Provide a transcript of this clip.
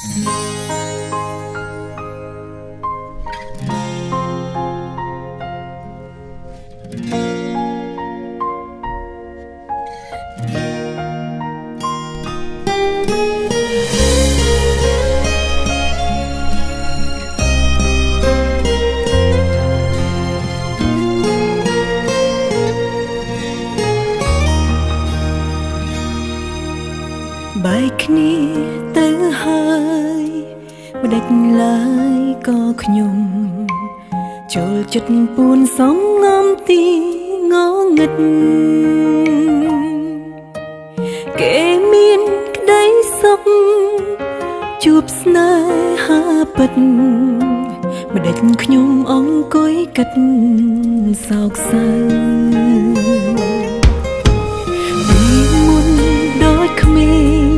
បែកគ្នាទៅហើយមិនដេចឡើយក៏ខ្ញុំចូលចិត្តពួនសំងំទីងងឹតគេមានក្តីសុខជួបស្នេហាពិតមិនដេចខ្ញុំអង្គុយគិតសោកសៅពីមុនដូចក្មេង